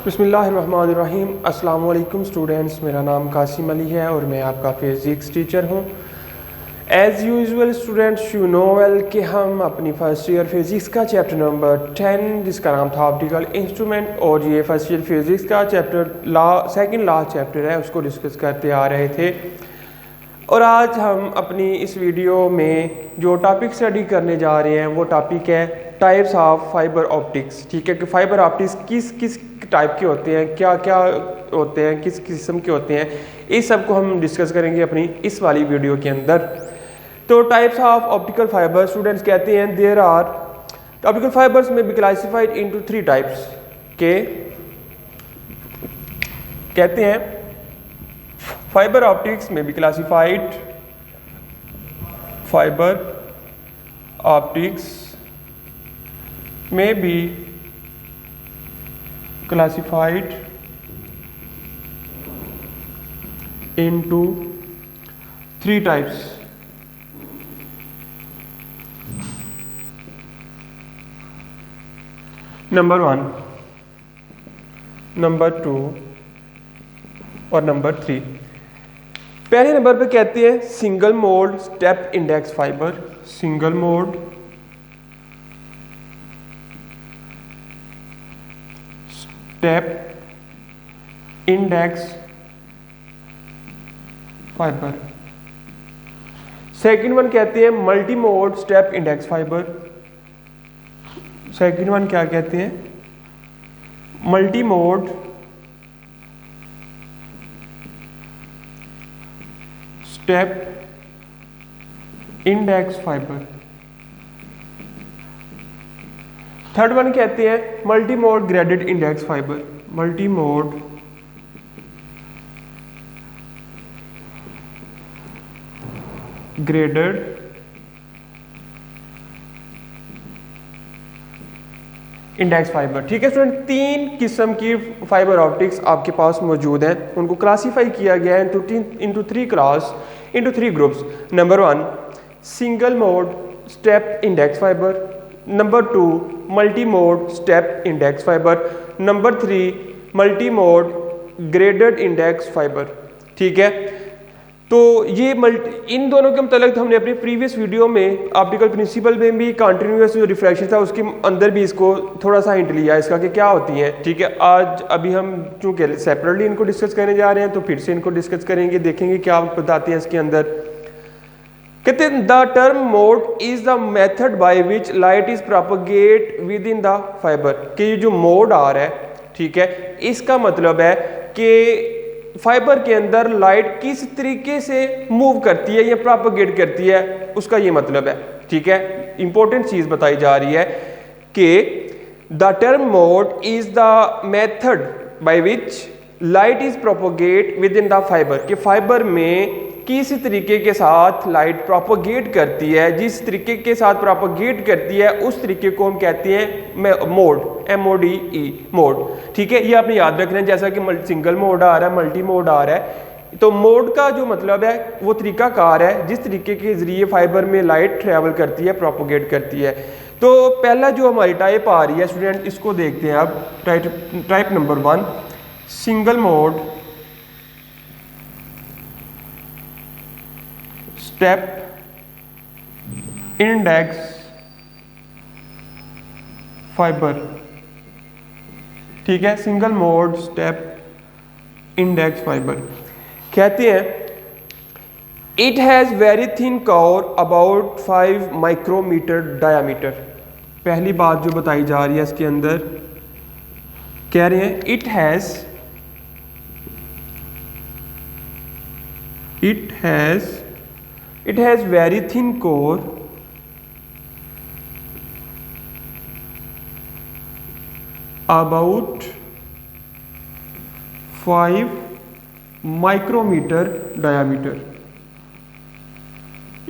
बिस्मिल्लाहिर्रहमानिर्रहीम। अस्सलाम वालेकुम स्टूडेंट्स, मेरा नाम कासिम अली है और मैं आपका फिज़िक्स टीचर हूँ। As usual students you know well कि हम अपनी फर्स्ट ईयर फिज़िक्स का चैप्टर नंबर 10 जिसका नाम था ऑप्टिकल इंस्ट्रूमेंट, और ये फर्स्ट ईयर फिज़िक्स का चैप्टर सेकंड लास्ट चैप्टर है, उसको डिस्कस करते आ रहे थे। और आज हम अपनी इस वीडियो में जो टॉपिक स्टडी करने जा रहे हैं वो टॉपिक है टाइप्स ऑफ फाइबर ऑप्टिक्स। ठीक है कि फाइबर ऑप्टिक्स किस किस टाइप के होते हैं, क्या क्या होते हैं, किस किस्म के होते हैं, इस सब को हम डिस्कस करेंगे अपनी इस वाली वीडियो के अंदर। तो types of optical fibre students कहते हैं there are optical fibres may be classified into 3 types के कहते हैं fibre optics may be classified fibre optics may be classified into 3 types. Number 1, number 2 और नंबर 3। पहले नंबर पे कहते हैं single mode step index fibre. Single mode step index fibre. Second one कहते हैं multi mode step index fibre. Second one क्या कहते हैं? Multi mode step index fibre. Third one कहते हैं multi mode graded index fibre. Multi mode graded index fibre. ठीक है student, 3 किस्म की फाइबर ऑप्टिक्स आपके पास मौजूद हैं। उनको क्लासीफाई किया गया है into 3 groups. Number 1 single mode step index fibre. Number 2 multi mode step index fibre. Number 3 multi mode graded index fibre. ठीक है, तो ये इन दोनों के मतलब हमने अपनी प्रीवियस वीडियो में ऑप्टिकल प्रिंसिपल में भी कंटिन्यूअस जो रिफ्रैक्शन था उसके अंदर भी इसको थोड़ा सा हिंट लिया इसका कि क्या होती हैं। ठीक है, आज अभी हम चूँकि सेपरेटली इनको डिस्कस करने जा रहे हैं तो फिर से इनको डिस्कस करेंगे, देखेंगे क्या बताते हैं इसके अंदर। कहते हैं the term mode is the method by which light is propagate with in the fibre. कि ये जो मोड आ रहा है, ठीक है, इसका मतलब है कि फाइबर के अंदर लाइट किस तरीके से मूव करती है या प्रोपगेट करती है, उसका ये मतलब है। ठीक है, इंपॉर्टेंट चीज बताई जा रही है कि the term mode is the method by which light is propagate with in the fibre. कि फाइबर में किस तरीके के साथ लाइट प्रोपगेट करती है, जिस तरीके के साथ प्रोपगेट करती है उस तरीके को हम कहते हैं मोड, MODE मोड। ठीक है, ये आपने याद रखना है। जैसा कि सिंगल मोड आ रहा है, मल्टी मोड आ रहा है, तो मोड का जो मतलब है वो तरीका कार है जिस तरीके के जरिए फाइबर में लाइट ट्रेवल करती है, प्रोपगेट करती है। तो पहला जो हमारी टाइप आ रही है स्टूडेंट, इसको देखते हैं अब। Type number 1 single mode step index fibre. ठीक है, single mode step index fibre. कहते हैं it has very thin core about 5 micrometre diameter. पहली बात जो बताई जा रही है इसके अंदर, कह रहे हैं it has very thin core about 5 micrometre diameter.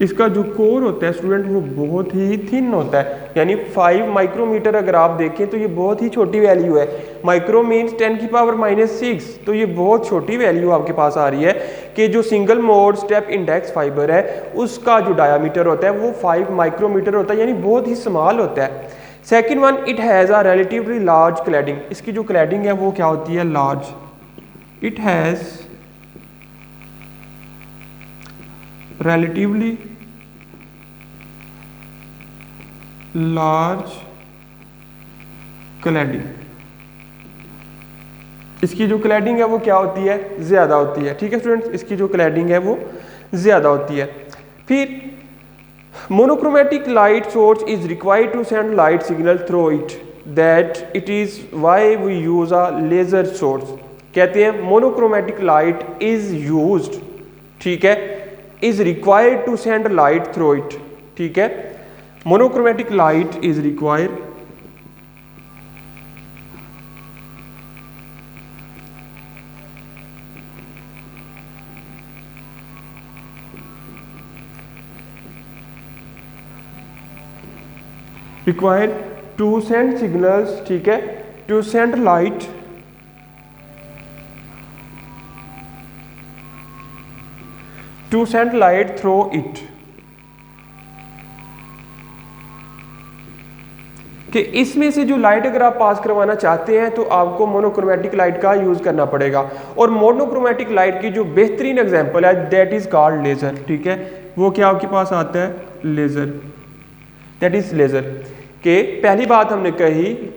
इसका जो कोर होता है स्टूडेंट वो बहुत ही थिन होता है, यानी 5 माइक्रोमीटर अगर आप देखें तो ये बहुत ही छोटी वैल्यू है। माइक्रो मीन्स 10⁻⁻⁶, तो ये बहुत छोटी वैल्यू आपके पास आ रही है कि जो single mode step index fibre है उसका जो डायामीटर होता है वो 5 माइक्रोमीटर होता है, यानी बहुत ही स्मॉल होता है। Second one, it has a relatively large cladding, इसकी जो क्लैडिंग है वो क्या होती है, large. It has relatively large cladding, इसकी जो क्लैडिंग है वो क्या होती है, ज़्यादा होती है। ठीक है स्टूडेंट्स, इसकी जो क्लैडिंग है वो ज़्यादा होती है। फिर monochromatic light source is required to send light signal through it, that it is why we use a laser source. कहते हैं मोनोक्रोमेटिक लाइट इज़ यूज्ड, ठीक है, is required to send light through it. ठीक है, monochromatic light is required required to send signals, ठीक है, to send light through it, कि इसमें से जो लाइट अगर आप पास करवाना चाहते हैं तो आपको मोनोक्रोमेटिक लाइट का यूज करना पड़ेगा। और मोनोक्रोमेटिक लाइट की जो बेहतरीन एग्जांपल है दैट इज कॉल्ड लेजर। ठीक है, वो क्या आपके पास आता है, लेजर, दैट इज लेजर। कि पहली बात हमने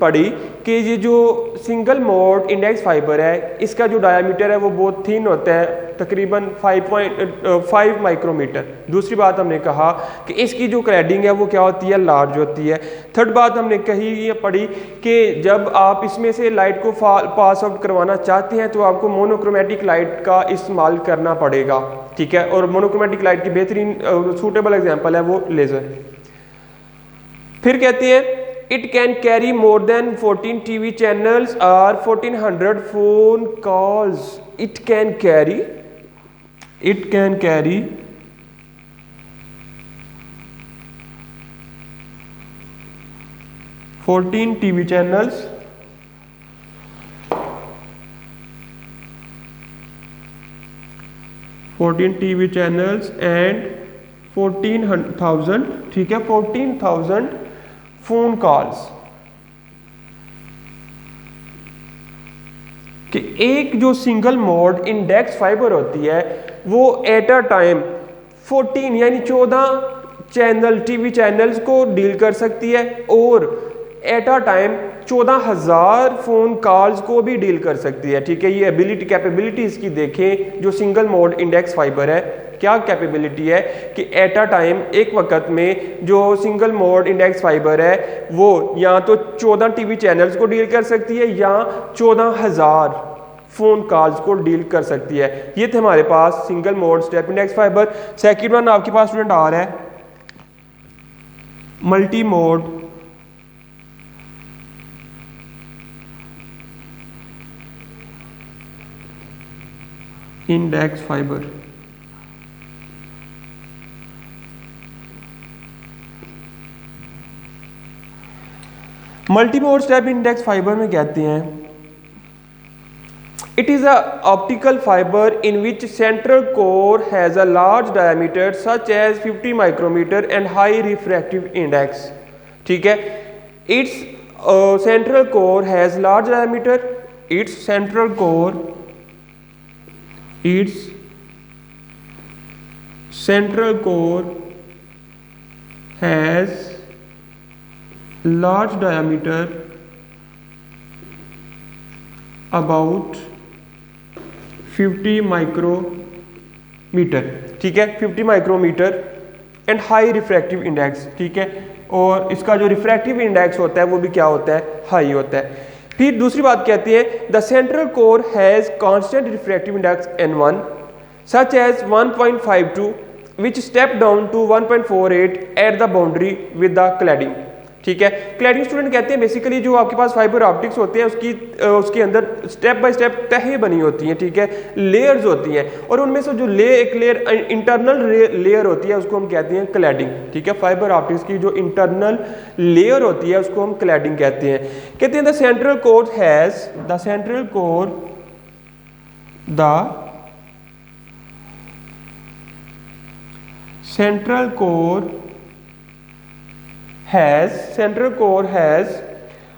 पढ़ी कि ये जो सिंगल मोड इंडेक्स फाइबर है इसका जो डायामीटर है वो बहुत थिन होता है, तकरीबन 5.5 माइक्रोमीटर। दूसरी बात हमने कहा कि इसकी जो क्लैडिंग है वो क्या होती है, लार्ज होती है। थर्ड बात हमने पढ़ी कि जब आप इसमें से लाइट को पास आउट करवाना चाहते हैं तो आपको मोनोक्रोमेटिक लाइट का इस्तेमाल करना पड़ेगा। ठीक है, और मोनोक्रोमेटिक लाइट की बेहतरीन सूटेबल एग्जाम्पल है वो लेज़र। फिर कहते हैं it can carry more than 14 TV channels और 1400 phone calls. It can carry 14 TV channels, 14 TV channels and 14,000, ठीक है, 14,000 फोन कॉल्स। कि एक जो सिंगल मोड इंडेक्स फाइबर होती है वो एट अ टाइम 14 यानी 14 चैनल टीवी चैनल्स को डील कर सकती है और at a time 14,000 phone calls को भी डील कर सकती है। ठीक है, ये कैपेबिलिटी इसकी देखें जो सिंगल मोड इंडेक्स फाइबर है, क्या कैपेबिलिटी है कि एट अ टाइम एक वक्त में जो सिंगल मोड इंडेक्स फाइबर है वो या तो 14 टीवी चैनल्स को डील कर सकती है या 14,000 फोन कॉल्स को डील कर सकती है। ये थे हमारे पास single mode step index fibre. Second one आपके पास स्टूडेंट आ रहा है multi mode index fibre. Multi mode step index fibre में कहते हैं it is a optical fibre in which central core has a large diameter such as 50 micrometre and high refractive index. ठीक है, it's central core has large diameter, it's central core has large diameter about 50 micrometre. ठीक है, 50 micrometre and high refractive index. ठीक है, और इसका जो refractive index होता है वो भी क्या होता है, हाई होता है। फिर दूसरी बात कहती है the central core has constant refractive index N1 such as 1.52 which step down to 1.48 at the boundary with the cladding। ठीक है, क्लैडिंग स्टूडेंट कहते हैं बेसिकली जो आपके पास फाइबर ऑप्टिक्स होते हैं उसके अंदर स्टेप बाय स्टेप तहें बनी होती हैं। ठीक है, लेयर्स होती हैं और उनमें से जो एक लेयर इंटरनल लेयर होती है उसको हम कहते हैं क्लैडिंग। ठीक है, फाइबर ऑप्टिक्स की जो इंटरनल लेयर होती है उसको हम क्लैडिंग कहते हैं। कहते हैं the central core central core has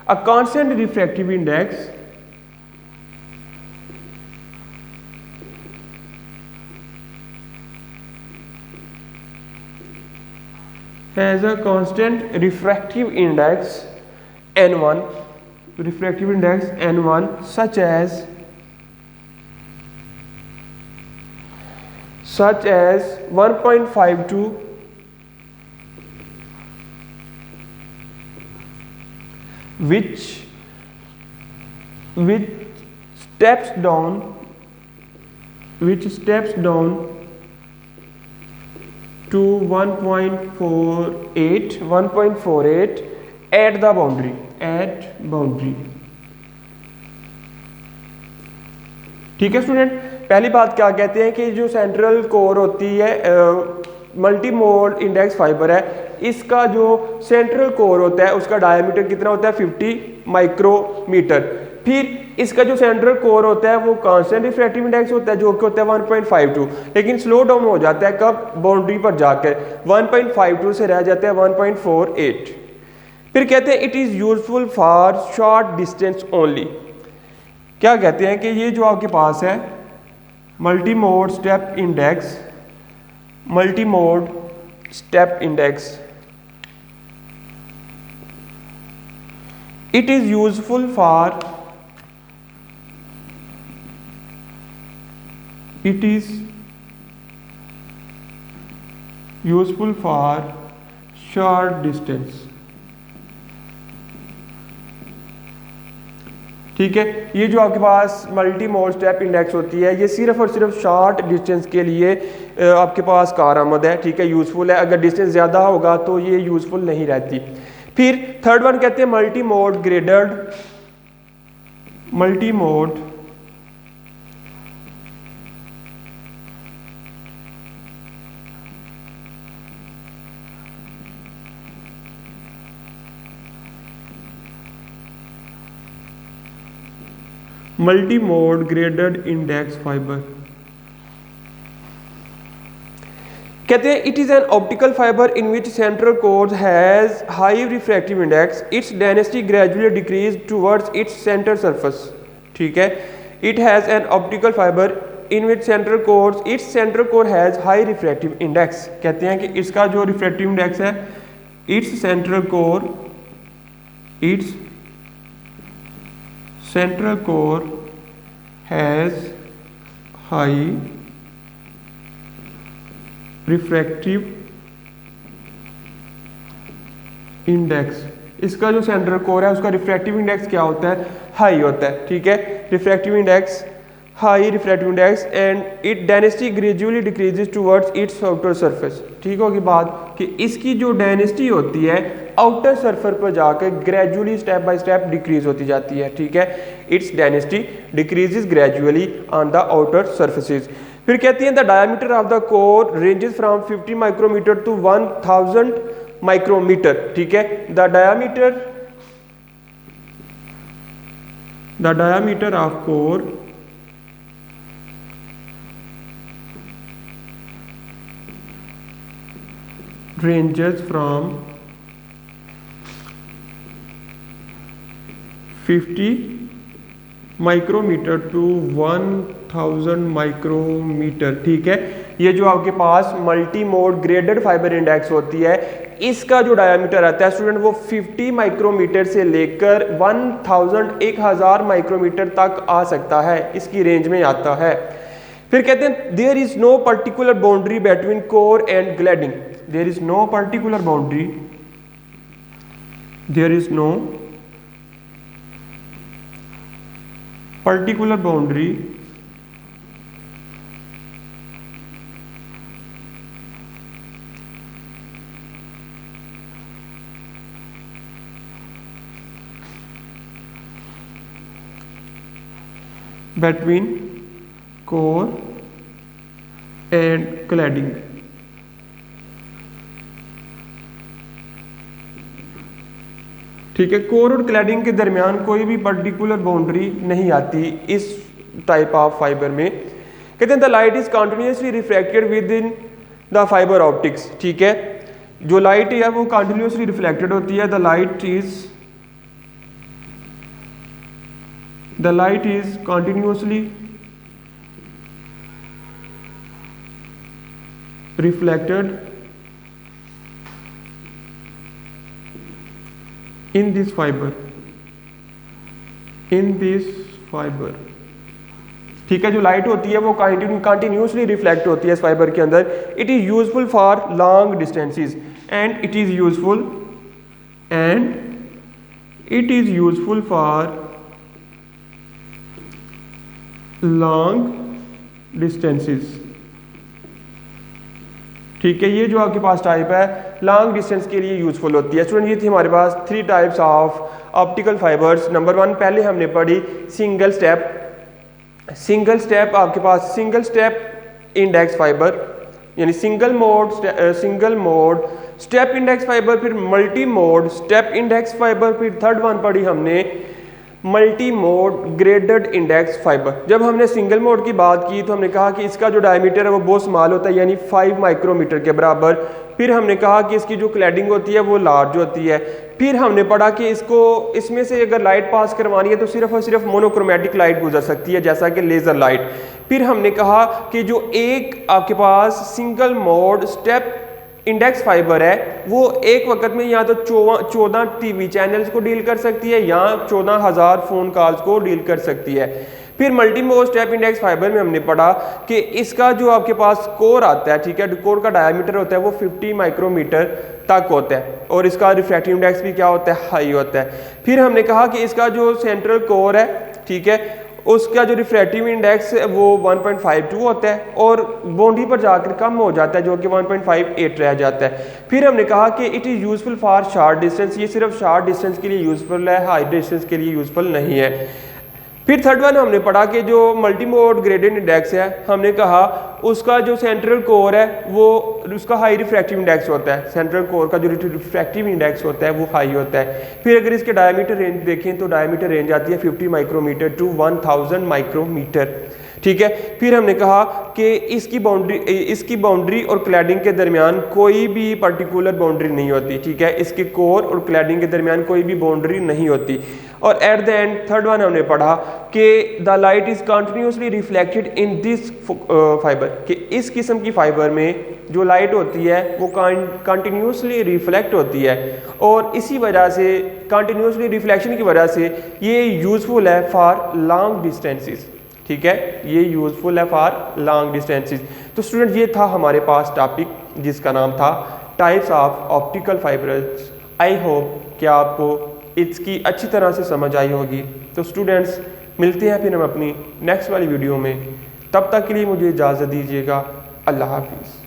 a constant refractive index n1 such as 1.52 which steps down to 1.48 at the boundary. ठीक है स्टूडेंट, पहली बात क्या कहते हैं कि जो सेंट्रल कोर होती है मल्टी मोड इंडेक्स फाइबर है, इसका जो सेंट्रल कोर होता है उसका डायमीटर कितना होता है 50 माइक्रोमीटर। फिर इसका जो सेंट्रल कोर होता है वो कांस्टेंट रिफ्रैक्टिव इंडेक्स होता है जो कि होता है 1.52, लेकिन स्लो डाउन हो जाता है कब, बाउंड्री पर जाकर 1.52 से रह जाता है 1.48। फिर कहते हैं it is useful for short distance only. क्या कहते हैं कि ये जो आपके पास है multi mode step index it is useful for short distance। ठीक है, ये जो आपके पास मल्टी मोड स्टेप इंडेक्स होती है ये सिर्फ और सिर्फ शॉर्ट डिस्टेंस के लिए आपके पास कारआमद है। ठीक है, यूज़फुल है। अगर डिस्टेंस ज़्यादा होगा तो ये यूज़फुल नहीं रहती। फिर थर्ड वन कहते हैं multi mode graded index fibre. कहते हैं it is an optical fibre in which central core has high refractive index, its density gradually decrease towards its centre surface. ठीक है, it has an optical fibre in which it's central core has high refractive index. कहते हैं कि इसका जो refractive index है it's central core has high refractive index. इसका जो सेंट्रल कोर है उसका रिफ्रैक्टिव इंडेक्स क्या होता है, हाई होता है। ठीक है, high refractive index and it density gradually decreases towards it's outer surface. ठीक होगी बात कि इसकी जो डेंसिटी होती है आउटर सरफेस पर जाकर gradually step by step decrease होती जाती है। ठीक है, it's density decreases gradually on the outer surfaces. फिर कहती हैं the diameter of the core ranges from 50 micrometre to 1000 micrometre. ठीक है, the diameter of core ranges from 50 micrometre to 1000 micrometre. ठीक है, ये जो आपके पास multi mode graded fibre index होती है इसका जो डायमीटर आता है स्टूडेंट वो 50 माइक्रोमीटर से लेकर 1000 माइक्रोमीटर तक आ सकता है, इसकी रेंज में आता है। फिर कहते हैं there is no particular boundary between core and cladding. There is no particular boundary between core and cladding। ठीक है, कोर और क्लैडिंग के दरमियान कोई भी पर्टिकुलर बाउंड्री नहीं आती इस टाइप ऑफ फाइबर में। कहते हैं the light is continuously refracted with in the fibre optics. ठीक है, जो लाइट है वो कंटिन्यूसली रिफ्लेक्टेड होती है। The light is continuously reflected in this fibre. ठीक है, जो लाइट होती है वो कंटिन्यूसली रिफ्लेक्ट होती है इस फाइबर के अंदर। It is useful for long distances and it is useful for long distances. ठीक है, ये जो आपके पास टाइप है लॉन्ग डिस्टेंस के लिए यूजफुल होती है। स्टूडेंट, ये थी हमारे पास 3 types of optical fibres. Number 1 पहले हमने पढ़ी सिंगल स्टेप आपके पास सिंगल स्टेप इंडेक्स फाइबर, यानी single mode step index fibre, फिर multi mode step index fibre, फिर थर्ड वन पढ़ी हमने multi mode graded index fibre. जब हमने सिंगल मोड की बात की तो हमने कहा कि इसका जो डायमीटर है वो बहुत स्मॉल होता है, यानी 5 माइक्रोमीटर के बराबर। फिर हमने कहा कि इसकी जो क्लैडिंग होती है वो लार्ज होती है। फिर हमने पढ़ा कि इसमें से अगर लाइट पास करवानी है तो सिर्फ और सिर्फ मोनोक्रोमेटिक लाइट गुजर सकती है, जैसा कि लेज़र लाइट। फिर हमने कहा कि जो एक आपके पास single mode step index fibre है वो एक वक्त में या तो 14 टीवी चैनल्स को डील कर सकती है या 14,000 फ़ोन कॉल्स को डील कर सकती है। फिर multi mode step index fibre में हमने पढ़ा कि इसका जो आपके पास कोर आता है, ठीक है, कोर का डायमीटर होता है वो 50 माइक्रोमीटर तक होता है और इसका रिफ्रैक्टिव इंडेक्स भी क्या होता है, हाई होता है। फिर हमने कहा कि इसका जो सेंट्रल कोर है, ठीक है, उसका जो रिफ्रैक्टिव इंडेक्स है वो 1.52 होता है और बाउंड्री पर जाकर कम हो जाता है जो कि 1.58 रह जाता है। फिर हमने कहा कि it is useful for short distance, ये सिर्फ शॉर्ट डिस्टेंस के लिए यूजफुल है, हाई डिस्टेंस के लिए यूजफुल नहीं है। फिर थर्ड वन हमने पढ़ा कि जो मल्टी मोड ग्रेडेड इंडेक्स है, हमने कहा उसका जो सेंट्रल कोर है वो उसका हाई रिफ्रैक्टिव इंडेक्स होता है, सेंट्रल कोर का जो रिफ्रैक्टिव इंडेक्स होता है वो हाई होता है। फिर अगर इसके डायमीटर रेंज देखें तो डायमीटर रेंज आती है 50 माइक्रोमीटर टू 1000 माइक्रोमीटर। ठीक है, फिर हमने कहा कि इसकी बाउंड्री और क्लैडिंग के दरमियान कोई भी पर्टिकुलर बाउंड्री नहीं होती। ठीक है, इसके कोर और क्लैडिंग के दरमियान कोई भी बाउंड्री नहीं होती। और at the end third one हमने पढ़ा कि the light is continuously reflected in this fibre, कि इस किस्म की फाइबर में जो लाइट होती है वो कंटिन्यूसली रिफ्लेक्ट होती है और इसी वजह से कंटिन्यूसली रिफ्लेक्शन की वजह से ये यूजफुल है फॉर लॉन्ग डिस्टेंसेस। ठीक है, ये यूजफुल है फॉर लॉन्ग डिस्टेंसेस। तो स्टूडेंट, ये था हमारे पास टॉपिक जिसका नाम था types of optical fibres. I hope कि आपको इसकी अच्छी तरह से समझ आई होगी। तो स्टूडेंट्स, मिलते हैं फिर हम अपनी नेक्स्ट वाली वीडियो में। तब तक के लिए मुझे इजाज़त दीजिएगा। अल्लाह हाफिज़।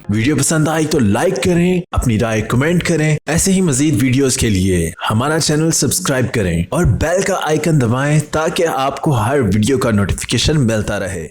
वीडियो पसंद आई तो लाइक करें, अपनी राय कमेंट करें। ऐसे ही मजीद वीडियोस के लिए हमारा चैनल सब्सक्राइब करें और बेल का आइकन दबाएं ताकि आपको हर वीडियो का नोटिफिकेशन मिलता रहे।